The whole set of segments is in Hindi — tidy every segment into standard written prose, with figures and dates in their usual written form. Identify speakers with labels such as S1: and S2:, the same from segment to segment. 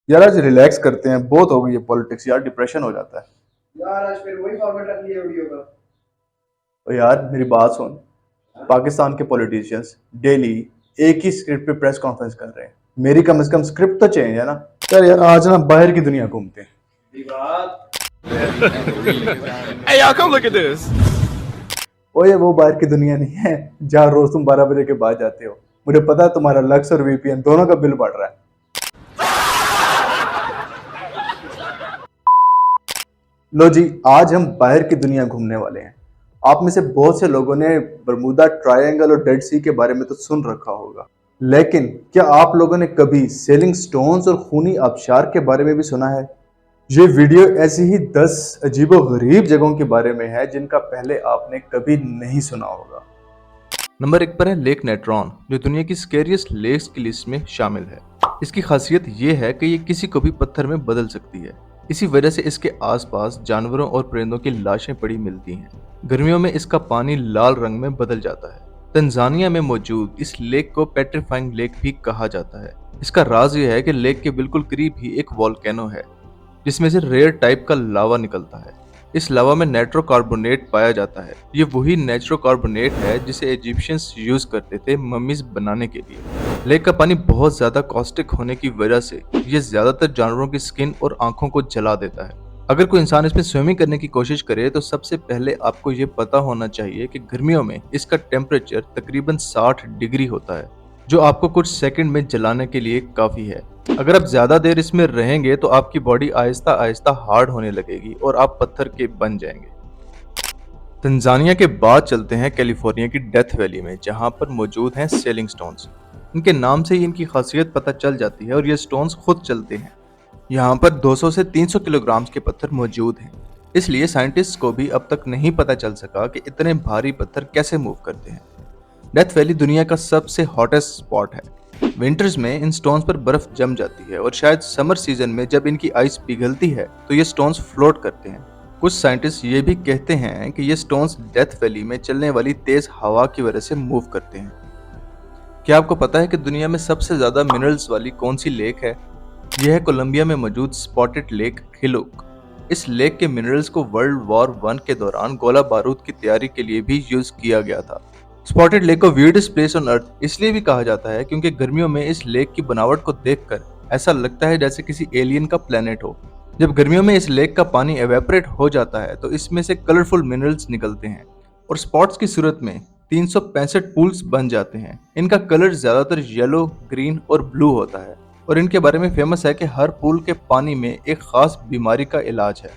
S1: यार आज रिलैक्स करते हैं, बहुत हो गई है पॉलिटिक्स यार, डिप्रेशन हो जाता है।
S2: यार आज फिर वही फॉर्मेट रख लिया वीडियो का।
S1: और यार मेरी बात सुन, पाकिस्तान के पॉलिटिशियंस डेली एक ही स्क्रिप्ट पे प्रेस कॉन्फ्रेंस कर रहे हैं। मेरी कम से कम स्क्रिप्ट तो चेंज है ना। यार यार आज ना बाहर की दुनिया घूमते हैं।
S2: बात
S3: Hey, y'all, come look at this.
S1: ओ ये वो बाहर की दुनिया नहीं है जहाँ रोज तुम 12 बजे के बाद जाते हो। मुझे पता है तुम्हारा लक्स और वीपीएन दोनों का बिल बढ़ रहा है। लो जी, आज हम बाहर की दुनिया घूमने वाले हैं। आप में से बहुत से लोगों ने बरमूदा ट्रायंगल और डेड सी के बारे में तो सुन रखा होगा, लेकिन क्या आप लोगों ने कभी सेलिंग स्टोन्स और खूनी आबशार के बारे में भी सुना है? ये वीडियो ऐसी ही 10 अजीबो-गरीब जगहों के बारे में है जिनका पहले आपने कभी नहीं सुना होगा।
S4: नंबर 1 पर है लेक नेट्रॉन, जो दुनिया की स्केरियस्ट लेक्स की लिस्ट में शामिल है। इसकी खासियत ये है कि ये किसी को भी पत्थर में बदल सकती है। इसी वजह से इसके आसपास जानवरों और परिंदों की लाशें पड़ी मिलती हैं। गर्मियों में इसका पानी लाल रंग में बदल जाता है। तंजानिया में मौजूद इस लेक को पेट्रीफाइंग लेक भी कहा जाता है। इसका राज ये है कि लेक के बिल्कुल करीब ही एक वॉल्केनो है, जिसमें से रेयर टाइप का लावा निकलता है। इस लावा में नाइट्रोकार्बोनेट पाया जाता है। ये वही नाइट्रोकार्बोनेट है जिसे इजिप्शियंस यूज करते थे मम्मीज बनाने के लिए। लेक का पानी बहुत ज्यादा कॉस्टिक होने की वजह से ये ज्यादातर जानवरों की स्किन और आंखों को जला देता है। अगर कोई इंसान इसमें स्विमिंग करने की कोशिश करे तो सबसे पहले आपको ये पता होना चाहिए कि गर्मियों में इसका टेम्परेचर तकरीबन 60 डिग्री होता है, जो आपको कुछ सेकंड में जलाने के लिए काफी है। अगर आप ज्यादा देर इसमें रहेंगे तो आपकी बॉडी आहिस्ता आहिस्ता हार्ड होने लगेगी और आप पत्थर के बन जाएंगे। तंजानिया के बाद चलते हैं कैलिफोर्निया की डेथ वैली में, जहां पर मौजूद हैं सेलिंग स्टोन्स। इनके नाम से ही इनकी खासियत पता चल जाती है और ये स्टोन्स खुद चलते हैं। यहाँ पर 200 से 300 किलोग्राम के पत्थर मौजूद हैं। इसलिए साइंटिस्ट को भी अब तक नहीं पता चल सका कि इतने भारी पत्थर कैसे मूव करते हैं। डेथ वैली दुनिया का सबसे हॉटेस्ट स्पॉट है। विंटर्स में इन स्टोन्स पर बर्फ जम जाती है और शायद समर सीजन में जब इनकी आइस पिघलती है तो ये स्टोन्स फ्लोट करते हैं। कुछ साइंटिस्ट ये भी कहते हैं कि ये स्टोन्स डेथ वैली में चलने वाली तेज हवा की वजह से मूव करते हैं। क्या आपको पता है कि दुनिया में सबसे ज्यादा मिनरल्स वाली कौन सी लेक है? यह है कोलंबिया में मौजूद स्पॉटेड लेक हिलुक। इस लेक के मिनरल्स को वर्ल्ड वॉर 1 के दौरान गोला बारूद की तैयारी के लिए भी यूज किया गया था। स्पॉटेड लेक को weirdest प्लेस ऑन अर्थ इसलिए भी कहा जाता है क्योंकि गर्मियों में इस लेक की बनावट को देखकर ऐसा लगता है जैसे किसी एलियन का प्लेनेट हो। जब गर्मियों में इस लेक का पानी एवेपोरेट हो जाता है तो इसमें से कलरफुल मिनरल्स निकलते हैं और स्पॉट्स की सूरत में 365 पूल्स बन जाते हैं। इनका कलर ज्यादातर येलो, ग्रीन और ब्लू होता है और इनके बारे में फेमस है कि हर पूल के पानी में एक खास बीमारी का इलाज है।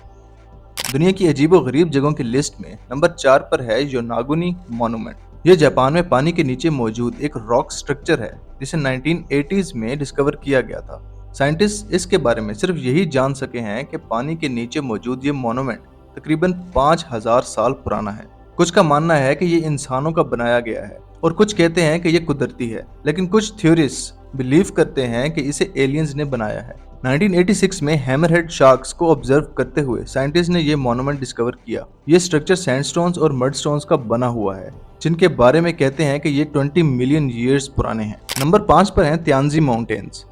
S4: दुनिया की अजीबो गरीब जगहों की लिस्ट में नंबर 4 पर है योनागुनी मॉन्यूमेंट। यह जापान में पानी के नीचे मौजूद एक रॉक स्ट्रक्चर है जिसे 1980s में डिस्कवर किया गया था। साइंटिस्ट इसके बारे में सिर्फ यही जान सके हैं कि पानी के नीचे मौजूद ये मॉन्यूमेंट तकरीबन 5000 साल पुराना है। कुछ का मानना है कि ये इंसानों का बनाया गया है और कुछ कहते हैं कि ये कुदरती है, लेकिन कुछ थ्योरिस्ट बिलीव करते हैं कि इसे एलियंस ने बनाया है। 1986 में हैमरहेड शार्क्स को ऑब्जर्व करते हुए साइंटिस्ट ने यह मॉन्यूमेंट डिस्कवर किया। ये स्ट्रक्चर सैंडस्टोन्स और मडस्टोन्स का बना हुआ है, जिनके बारे में कहते हैं कि ये 20 मिलियन ईयर्स पुराने हैं। नंबर 5 पर हैं त्यांजी माउंटेन्स।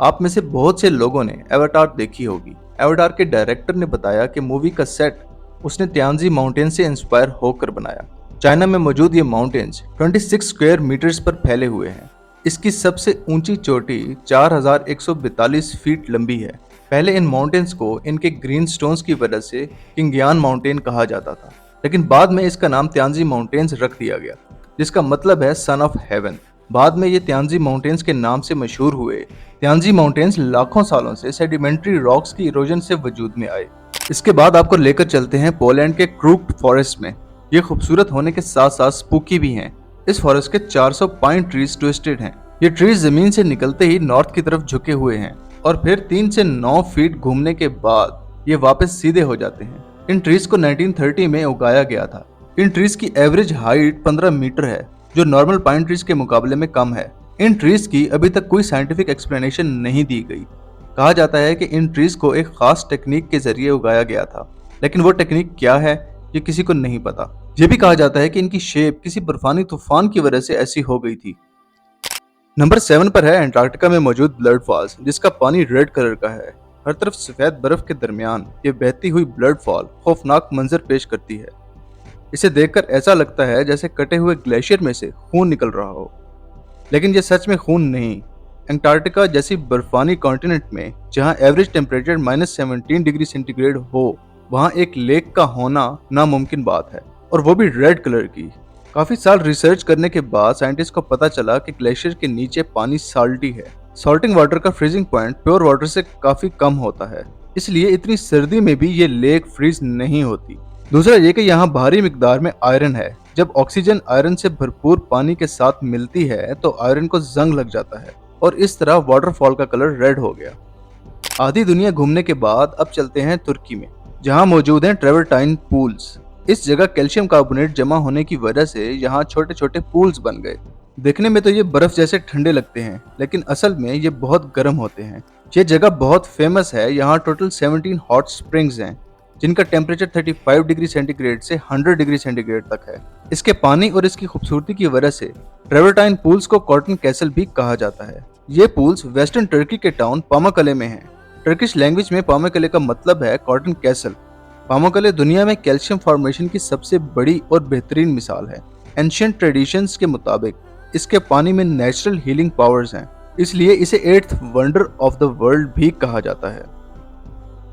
S4: आप में से बहुत से लोगों ने एवाटार देखी होगी। एवाटार के डायरेक्टर ने बताया कि मूवी का सेट उसने त्यांजी माउंटेन से इंस्पायर होकर बनाया। चाइना में मौजूद ये माउंटेन्स 26 स्क्वायर मीटर्स पर फैले हुए हैं। इसकी सबसे ऊंची चोटी 4142 फीट लंबी है। पहले इन माउंटेन्स को इनके ग्रीन स्टोन्स की वजह से किंगयान माउंटेन कहा जाता था, लेकिन बाद में इसका नाम त्यांजी माउंटेन्स रख दिया गया, जिसका मतलब है सन ऑफ हेवन। बाद में ये त्यांजी माउंटेन्स के नाम से मशहूर हुए। त्यांजी माउंटेन्स लाखों सालों से सेडिमेंट्री रॉक्स की इरोजन से वजूद में आए। इसके बाद आपको लेकर चलते हैं पोलैंड के क्रूक्ड फॉरेस्ट में। ये खूबसूरत होने के साथ साथ स्पूकी भी हैं। इस फॉरेस्ट के 400 पाइन ट्रीज ट्विस्टेड हैं। ये ट्रीज जमीन से निकलते ही नॉर्थ की तरफ झुके हुए हैं और फिर 3 से 9 फीट घूमने के बाद ये वापस सीधे हो जाते हैं। इन ट्रीज को 1930 में उगाया गया था। इन ट्रीज की एवरेज हाइट 15 मीटर है, जो नॉर्मल पाइन ट्रीज के मुकाबले में कम है। इन ट्रीज की अभी तक कोई साइंटिफिक एक्सप्लेनेशन नहीं दी गई। कहा जाता है कि इन ट्रीज को एक खास टेक्निक के जरिए उगाया गया था, लेकिन वो टेक्निक क्या है ये किसी को नहीं पता। यह भी कहा जाता है कि इनकी शेप किसी बर्फानी तूफान की वजह से ऐसी हो गई थी। नंबर 7 पर है अंटार्कटिका में मौजूद ब्लड फॉल्स, जिसका पानी रेड कलर का है। हर तरफ सफेद बर्फ के दरमियान ये बहती हुई ब्लड फॉल खौफनाक मंजर पेश करती है। इसे देखकर ऐसा लगता है जैसे कटे हुए ग्लेशियर में से खून निकल रहा हो, लेकिन ये सच में खून नहीं। अंटार्कटिका जैसी बर्फानी कॉन्टिनेंट में जहां एवरेज टेम्परेचर -17 डिग्री सेंटीग्रेड हो, वहां एक लेक का होना नामुमकिन बात है, और वो भी रेड कलर की। काफी साल रिसर्च करने के बाद साइंटिस्ट को पता चला कि ग्लेशियर के नीचे पानी साल्टी है। सॉल्टिंग वाटर का फ्रीजिंग पॉइंट प्योर वाटर से काफी कम होता है, इसलिए इतनी सर्दी में भी ये लेक फ्रीज नहीं होती। दूसरा ये कि यहाँ भारी मिकदार में आयरन है। जब ऑक्सीजन आयरन से भरपूर पानी के साथ मिलती है तो आयरन को जंग लग जाता है और इस तरह वाटरफॉल का कलर रेड हो गया। आधी दुनिया घूमने के बाद अब चलते हैं तुर्की में, जहाँ मौजूद हैं ट्रेवर्टाइन पूल्स। इस जगह कैल्शियम कार्बोनेट जमा होने की वजह से यहाँ छोटे छोटे पूल्स बन गए। देखने में तो ये बर्फ जैसे ठंडे लगते हैं, लेकिन असल में ये बहुत गर्म होते हैं। ये जगह बहुत फेमस है। यहाँ टोटल 17 हॉट स्प्रिंग्स हैं, जिनका टेम्परेचर 35 डिग्री सेंटीग्रेड से 100 डिग्री सेंटीग्रेड तक है। इसके पानी और इसकी खूबसूरती की वजह से ट्रेवर्टाइन पूल्स को कॉटन कैसल भी कहा जाता है। ये पूल्स वेस्टर्न टर्की के टाउन पामुकले में हैं। टर्किश लैंग्वेज में पामुकले का मतलब है कॉटन कैसल। पामुकले दुनिया में कैल्शियम फॉर्मेशन की सबसे बड़ी और बेहतरीन मिसाल है। एंशिएंट ट्रेडिशंस के मुताबिक इसके पानी में नेचुरल हीलिंग पावर्स हैं, इसलिए इसे 8th wonder of the world भी कहा जाता है।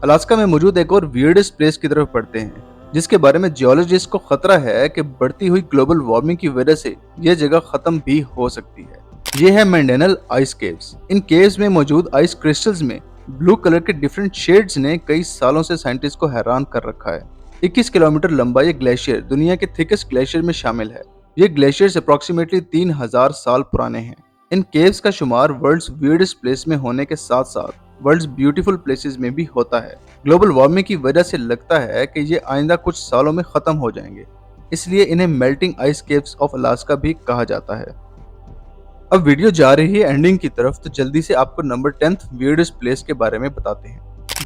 S4: अलास्का में मौजूद एक और वियर्डेस्ट प्लेस की तरफ बढ़ते हैं, जिसके बारे में जियोलॉजिस्ट को खतरा है कि बढ़ती हुई ग्लोबल वार्मिंग की वजह से यह जगह खत्म भी हो सकती है। यह है मैंडेनल आइस केव्स। इन केव्स में मौजूद आइस क्रिस्टल्स में ब्लू कलर के डिफरेंट शेड्स ने कई सालों से साइंटिस्ट को हैरान कर रखा है। 21 किलोमीटर लंबा ये ग्लेशियर दुनिया के थिकेस्ट ग्लेशियर में शामिल है। ये ग्लेशियर्स अप्रोक्सीमेटली 3000 साल पुराने हैं। इन केव्स का शुमार वर्ल्ड्स वियर्डेस्ट प्लेस में होने के साथ साथ वर्ल्ड्स ब्यूटीफुल प्लेसेस में भी होता है। ग्लोबल वार्मिंग की वजह से लगता है कि ये आइंदा कुछ सालों में खत्म हो जाएंगे, इसलिए इन्हें melting ice caves of Alaska भी कहा जाता है। अब वीडियो जा रही है एंडिंग की तरफ, तो जल्दी से आपको नंबर 10th वियर्डेस्ट प्लेस के बारे में बताते हैं।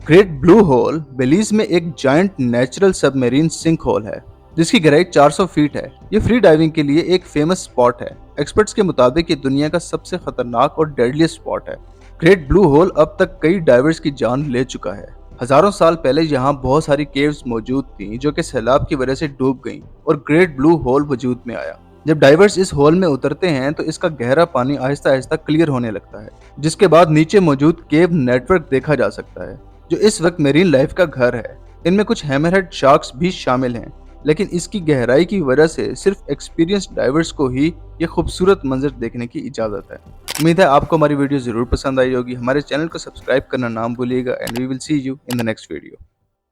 S4: ग्रेट ब्लू होल बेलीज में एक giant natural submarine sink hole है, जिसकी गहराई 400 फीट है। ये फ्री डाइविंग के लिए एक फेमस स्पॉट है। एक्सपर्ट्स के मुताबिक ये दुनिया का सबसे खतरनाक और डेडलीस्ट स्पॉट है। ग्रेट ब्लू होल अब तक कई डाइवर्स की जान ले चुका है। हजारों साल पहले यहाँ बहुत सारी केव्स मौजूद थीं, जो कि सैलाब की वजह से डूब गईं और ग्रेट ब्लू होल वजूद में आया। जब डाइवर्स इस होल में उतरते हैं तो इसका गहरा पानी आहिस्ता आहिस्ता क्लियर होने लगता है, जिसके बाद नीचे मौजूद केव नेटवर्क देखा जा सकता है, जो इस वक्त मेरीन लाइफ का घर है। इनमें कुछ हैमरहेड शार्क्स भी शामिल हैं, लेकिन इसकी गहराई की वजह से सिर्फ एक्सपीरियंस डाइवर्स को ही ये खूबसूरत मंजर देखने की इजाजत है। उम्मीद है आपको हमारी वीडियो जरूर पसंद आई होगी। हमारे चैनल को सब्सक्राइब करना ना भूलिएगा and we will see you in the next video.